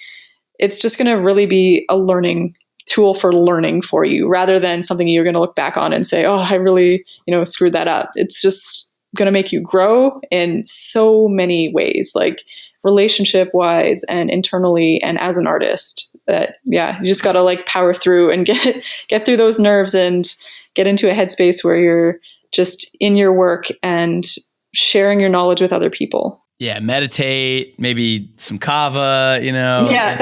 it's just gonna really be a learning tool for learning for you, rather than something you're gonna look back on and say, oh, I really, screwed that up. It's just gonna make you grow in so many ways, like relationship wise and internally and as an artist, that, yeah, you just gotta like power through and get through those nerves and get into a headspace where you're just in your work and sharing your knowledge with other people. Yeah, meditate, maybe some Kava, Yeah.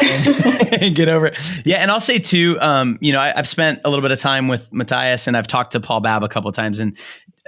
and get over it. Yeah, and I'll say too, I've spent a little bit of time with Matthias, and I've talked to Paul Babb a couple of times, and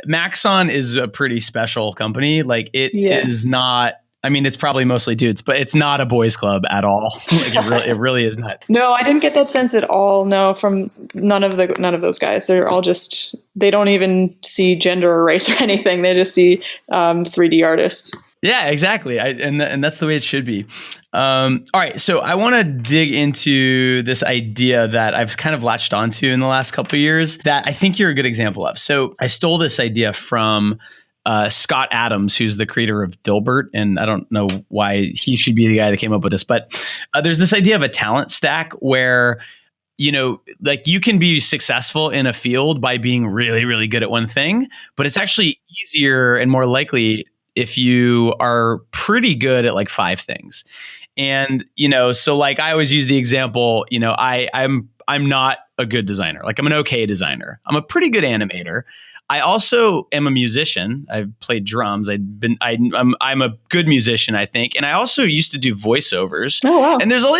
Maxon is a pretty special company. Like it is not, I mean, it's probably mostly dudes, but it's not a boys club at all. Like it really is not. No, I didn't get that sense at all. No, from none of those guys. They're all just, they don't even see gender or race or anything. They just see 3D artists. Yeah, exactly. And that's the way it should be. All right. So I want to dig into this idea that I've kind of latched onto in the last couple of years that I think you're a good example of. So I stole this idea from Scott Adams, who's the creator of Dilbert. And I don't know why he should be the guy that came up with this, but there's this idea of a talent stack where like you can be successful in a field by being really, really good at one thing, but it's actually easier and more likely if you are pretty good at like 5 things. And, so like I always use the example, I'm not a good designer. Like I'm an okay designer. I'm a pretty good animator. I also am a musician. I've played drums. I'm a good musician, I think. And I also used to do voiceovers. Oh, wow. And there's all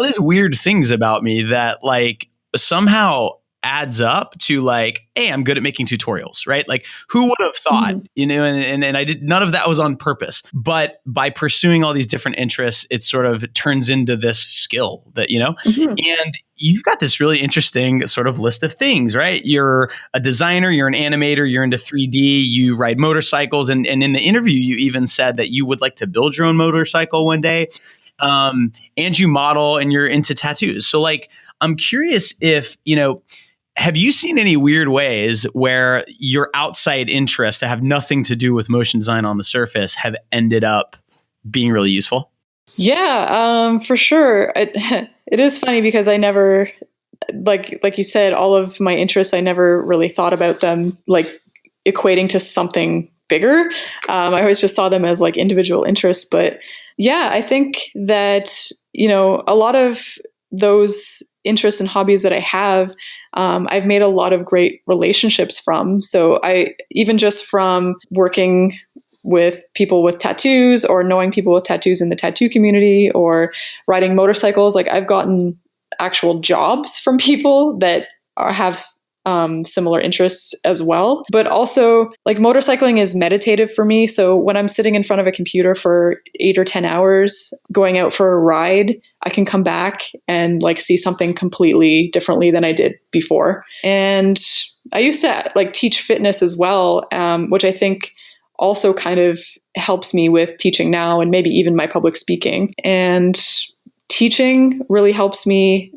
these weird things about me that like somehow adds up to like, hey, I'm good at making tutorials, right? Like who would have thought, and I did, none of that was on purpose, but by pursuing all these different interests, it sort of turns into this skill that, and you've got this really interesting sort of list of things, right? You're a designer, you're an animator, you're into 3D, you ride motorcycles. And in the interview, you even said that you would like to build your own motorcycle one day. And you model and you're into tattoos. So like, I'm curious if, have you seen any weird ways where your outside interests that have nothing to do with motion design on the surface have ended up being really useful? Yeah, for sure. It is funny because I never, like you said, all of my interests, I never really thought about them like equating to something bigger. I always just saw them as like individual interests. But yeah, I think that, a lot of those interests and hobbies that I have, I've made a lot of great relationships from. So even just from working with people with tattoos or knowing people with tattoos in the tattoo community or riding motorcycles, like I've gotten actual jobs from people that have similar interests as well. But also like motorcycling is meditative for me. So when I'm sitting in front of a computer for 8 or 10 hours, going out for a ride, I can come back and like see something completely differently than I did before. And I used to like teach fitness as well, which I think also kind of helps me with teaching now and maybe even my public speaking. And teaching really helps me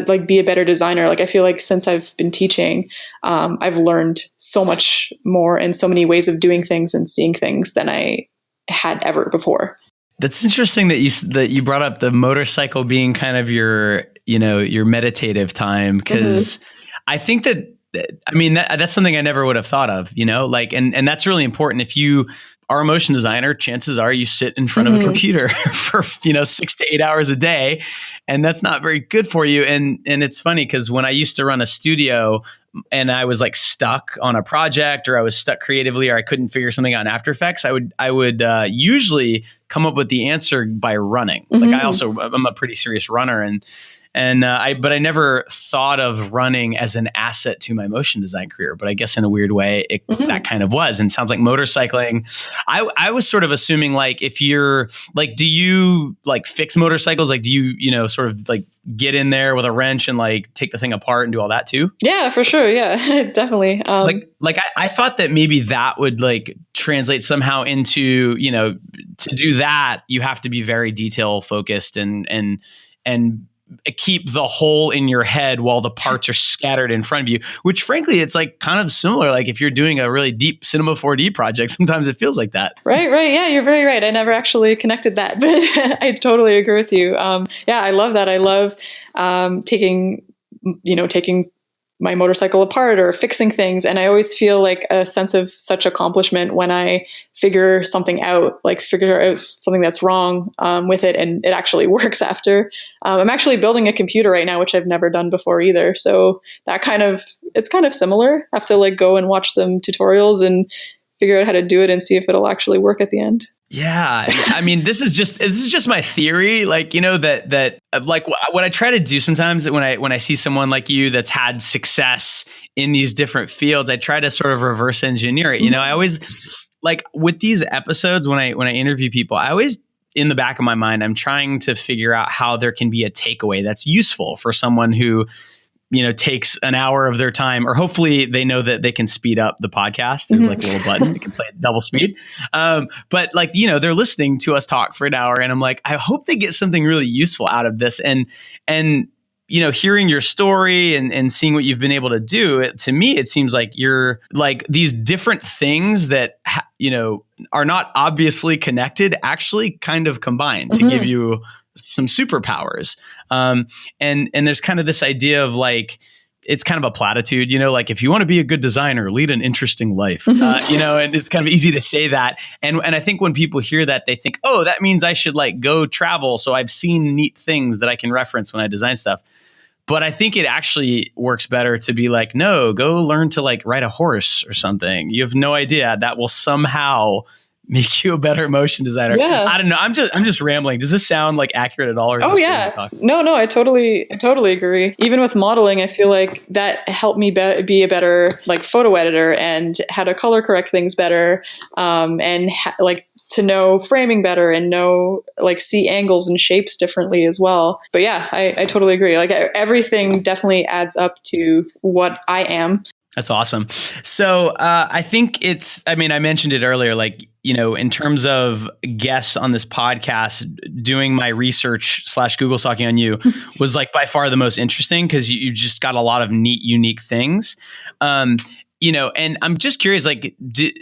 like be a better designer. Like I feel like since I've been teaching, I've learned so much more and so many ways of doing things and seeing things than I had ever before. That's interesting that you brought up the motorcycle being kind of your meditative time, because I think that's something I never would have thought of, like, and that's really important. If you are a motion designer, chances are you sit in front of a computer for, 6 to 8 hours a day, and that's not very good for you. And it's funny because when I used to run a studio and I was like stuck on a project or I was stuck creatively or I couldn't figure something out in After Effects, I would usually come up with the answer by running. Like I'm a pretty serious runner, but I never thought of running as an asset to my motion design career. But I guess in a weird way, that kind of was. And it sounds like motorcycling. I was sort of assuming like if you're like, do you like fix motorcycles? Like, do you, sort of like get in there with a wrench and like take the thing apart and do all that too? Yeah, for sure. Yeah, definitely. I thought that maybe that would like translate somehow into, to do that, you have to be very detail focused and keep the whole in your head while the parts are scattered in front of you, which frankly, it's like kind of similar. Like if you're doing a really deep Cinema 4D project, sometimes it feels like that. Right. Yeah, you're very right. I never actually connected that, but I totally agree with you. Yeah, I love that. I love taking my motorcycle apart or fixing things. And I always feel like a sense of such accomplishment when I figure something out, like figure out something that's wrong with it and it actually works after. I'm actually building a computer right now, which I've never done before either. So it's kind of similar. I have to like go and watch some tutorials and figure out how to do it and see if it'll actually work at the end. Yeah. I mean, this is just my theory. Like, that like what I try to do sometimes when I see someone like you that's had success in these different fields, I try to sort of reverse engineer it. I always like with these episodes, when I interview people, I always, in the back of my mind, I'm trying to figure out how there can be a takeaway that's useful for someone who, takes an hour of their time, or hopefully they know that they can speed up the podcast. There's like a little button, you can play it double speed. But like, they're listening to us talk for an hour and I'm like, I hope they get something really useful out of this. And hearing your story and seeing what you've been able to do, to me, it seems like you're like these different things that, are not obviously connected, actually kind of combined to give you some superpowers. And there's kind of this idea of like, it's kind of a platitude, like if you want to be a good designer, lead an interesting life, and it's kind of easy to say that. And I think when people hear that, they think, oh, that means I should like go travel. So I've seen neat things that I can reference when I design stuff. But I think it actually works better to be like, no, go learn to like ride a horse or something. You have no idea that will somehow make you a better motion designer. Yeah. I don't know. I'm just rambling. Does this sound like accurate at all? Or is this crazy talk? No, I totally agree. Even with modeling, I feel like that helped me be a better like photo editor and how to color correct things better, and like to know framing better and know like see angles and shapes differently as well. But yeah, I totally agree. Like everything definitely adds up to what I am. That's awesome. So I think I mentioned it earlier, like, in terms of guests on this podcast, doing my research / Google stalking on you was like by far the most interesting because you just got a lot of neat, unique things. And I'm just curious, like,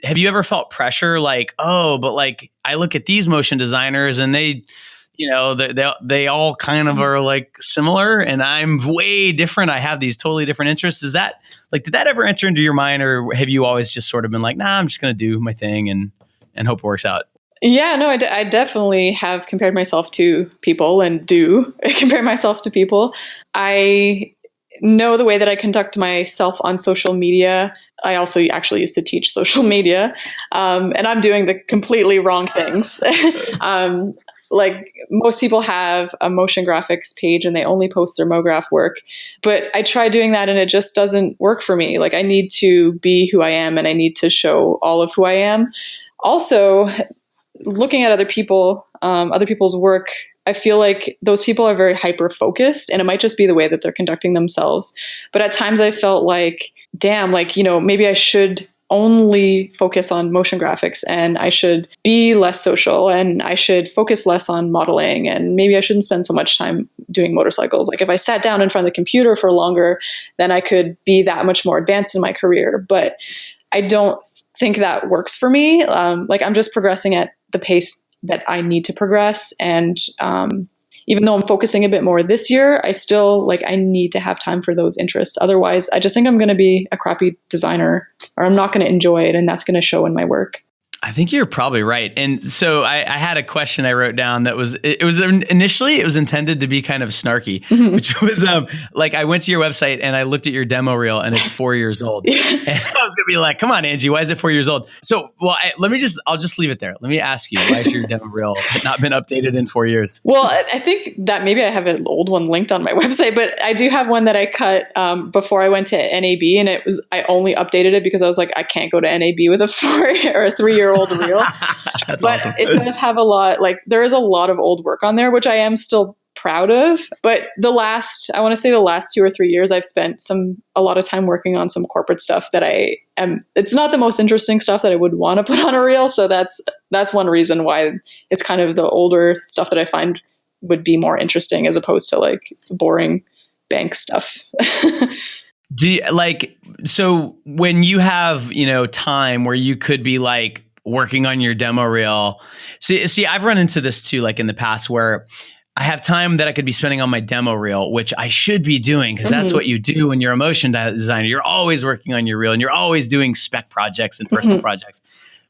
have you ever felt pressure like, oh, but like I look at these motion designers and they they all kind of are like similar and I'm way different. I have these totally different interests. Did that ever enter into your mind, or have you always just sort of been like, nah, I'm just going to do my thing and hope it works out? Yeah, no, I definitely have compared myself to people and do compare myself to people. I know the way that I conduct myself on social media. I also actually used to teach social media, and I'm doing the completely wrong things. Like most people have a motion graphics page and they only post their MoGraph work. But I try doing that and it just doesn't work for me. Like I need to be who I am and I need to show all of who I am. Also, looking at other people's work, I feel like those people are very hyper focused and it might just be the way that they're conducting themselves. But at times I felt like, damn, like, maybe I should only focus on motion graphics and I should be less social and I should focus less on modeling and maybe I shouldn't spend so much time doing motorcycles. Like if I sat down in front of the computer for longer, then I could be that much more advanced in my career. But I don't think that works for me. Like I'm just progressing at the pace that I need to progress. And even though I'm focusing a bit more this year, I still I need to have time for those interests. Otherwise, I just think I'm going to be a crappy designer or I'm not going to enjoy it. And that's going to show in my work. I think you're probably right. And so I had a question I wrote down that was initially it was intended to be kind of snarky, which was like I went to your website and I looked at your demo reel and it's 4 years old. And I was going to be like, come on, Angie, why is it 4 years old? So, well, I'll just leave it there. Let me ask you, why has your demo reel not been updated in 4 years? Well, I think that maybe I have an old one linked on my website, but I do have one that I cut before I went to NAB and I only updated it because I was like, I can't go to NAB with a 4 or a 3-year-old reel. That's but awesome. It does have a lot, there is a lot of old work on there, which I am still proud of. But the last 2 or 3 years, I've spent a lot of time working on some corporate stuff that it's not the most interesting stuff that I would want to put on a reel. So that's one reason why it's kind of the older stuff that I find would be more interesting as opposed to boring bank stuff. Do you, so when you have, time where you could be working on your demo reel, see, I've run into this too, in the past where I have time that I could be spending on my demo reel, which I should be doing because that's what you do when you're a motion designer. You're always working on your reel and you're always doing spec projects and personal projects.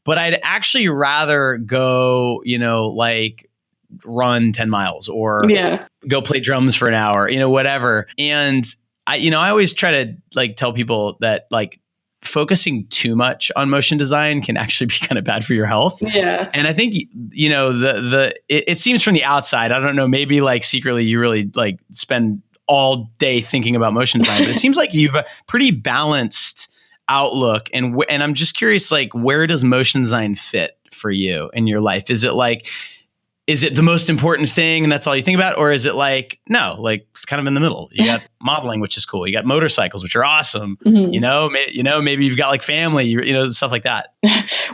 But I'd actually rather go, run 10 miles or go play drums for an hour, whatever. And I always try to tell people that focusing too much on motion design can actually be kind of bad for your health. Yeah. And I think, it seems from the outside, I don't know, maybe secretly you really spend all day thinking about motion design, but it seems like you've a pretty balanced outlook. And I'm just curious, where does motion design fit for you in your life? Is it the most important thing and that's all you think about? Or is it no, it's kind of in the middle. You got modeling, which is cool. You got motorcycles, which are awesome. Maybe you've got family, stuff like that.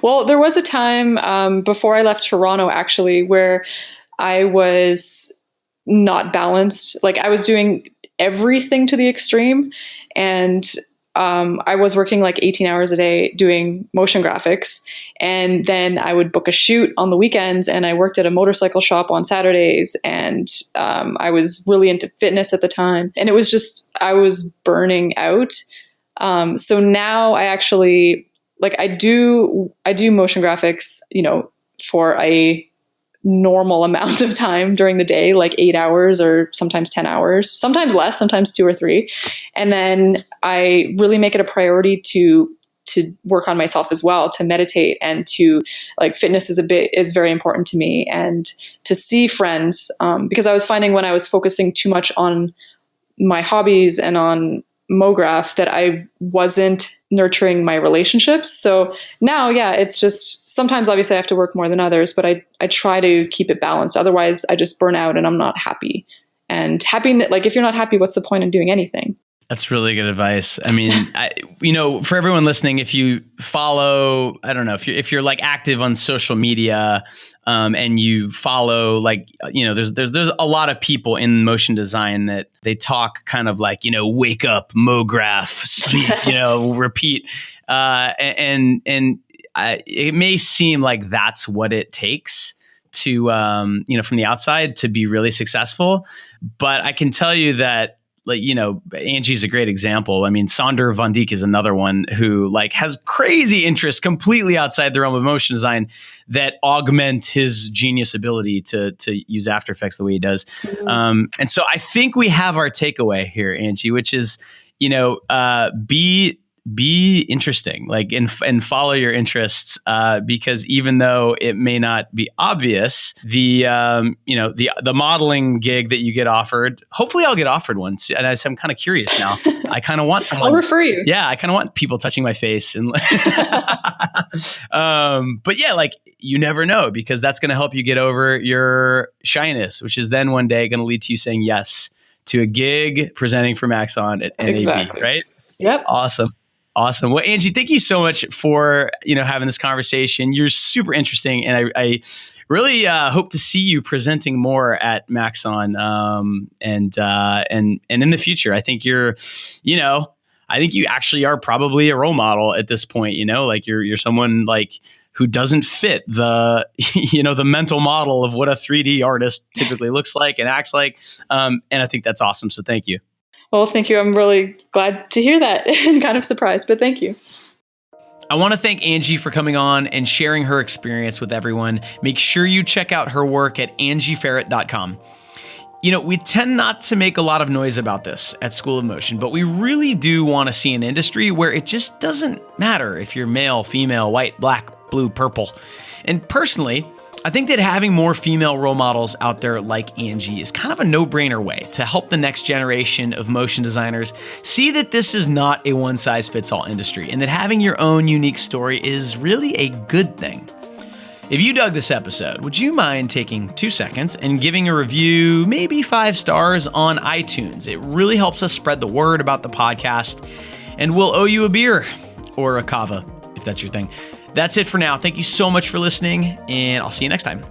Well, there was a time before I left Toronto, actually, where I was not balanced. I was doing everything to the extreme. And I was working like 18 hours a day doing motion graphics. And then I would book a shoot on the weekends, and I worked at a motorcycle shop on Saturdays. And I was really into fitness at the time. And it was just, I was burning out. So now I actually, like, I do motion graphics, for a normal amount of time during the day, like 8 hours or sometimes 10 hours, sometimes less, sometimes 2 or 3. And then I really make it a priority to work on myself as well, to meditate, and to, like, fitness is very important to me, and to see friends, because I was finding when I was focusing too much on my hobbies and on MoGraph that I wasn't nurturing my relationships. So now, it's just sometimes obviously I have to work more than others, but I try to keep it balanced. Otherwise I just burn out and I'm not happy. And like, if you're not happy, what's the point in doing anything? That's really good advice. I mean, for everyone listening, if you follow, I don't know, if you're like active on social media, and you follow, like, there's a lot of people in motion design that they talk kind of like, wake up, MoGraph, sleep, repeat, and it may seem like that's what it takes to, from the outside to be really successful, but I can tell you that, like, Angie's a great example. I mean, Sander Van Dijk is another one who, like, has crazy interests completely outside the realm of motion design that augment his genius ability to use After Effects the way he does. Mm-hmm. And so I think we have our takeaway here, Angie, which is, be interesting, like, and follow your interests, because even though it may not be obvious, the modeling gig that you get offered, hopefully I'll get offered one. And I'm kind of curious now. I kind of want someone. I'll refer you. Yeah, I kind of want people touching my face, and but yeah, like, you never know, because that's going to help you get over your shyness, which is then one day going to lead to you saying yes to a gig presenting for Maxon at NAB, exactly. Right? Yep. Awesome. Well, Angie, thank you so much for, having this conversation. You're super interesting. And I really hope to see you presenting more at Maxon, and in the future. I think I think you actually are probably a role model at this point, like you're someone, like, who doesn't fit the, the mental model of what a 3D artist typically looks like and acts like. And I think that's awesome. So thank you. Well, thank you. I'm really glad to hear that and kind of surprised, but thank you. I want to thank Angie for coming on and sharing her experience with everyone. Make sure you check out her work at angieferet.com. We tend not to make a lot of noise about this at School of Motion, but we really do want to see an industry where it just doesn't matter if you're male, female, white, black, blue, purple. And personally, I think that having more female role models out there like Angie is kind of a no-brainer way to help the next generation of motion designers see that this is not a one-size-fits-all industry, and that having your own unique story is really a good thing. If you dug this episode, would you mind taking 2 seconds and giving a review, maybe 5 stars on iTunes? It really helps us spread the word about the podcast, and we'll owe you a beer or a Kava, if that's your thing. That's it for now. Thank you so much for listening, and I'll see you next time.